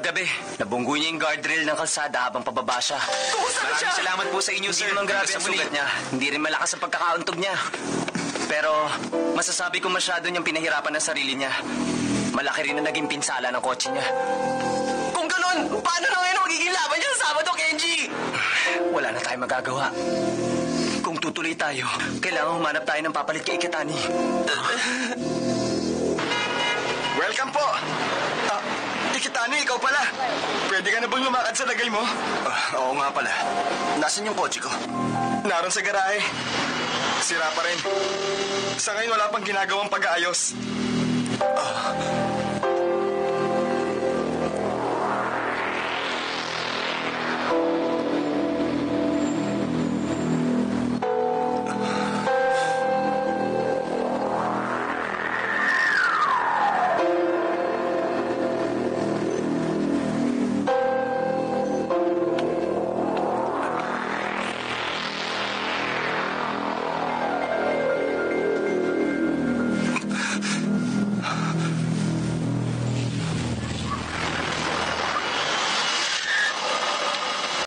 Kagabi, nabunggo niya yung guardrail ng kalsada habang pababa siya. Maraming salamat po sa inyo, sir. Hindi naman grabe ang sugat niya. Hindi rin malakas ang pagkakauntog niya. Pero masasabi ko masyado niyang pinahirapan ang sarili niya. Malaki rin na naging pinsala ng kotse niya. Kung ganun, paano na ngayon magiging laban niya sa Sabado, Kenji? Wala na tayong magagawa. Kung tutuloy tayo, kailangan humanap tayo ng papalit kay Iketani. Welcome po! Iketani, ikaw pala. Pwede ka na bang lumakad sa lagay mo? Oo nga pala. Nasaan yung kotse ko? Naroon sa garahe. Sira pa rin. Sa ngayon wala pang ginagawang pag-aayos.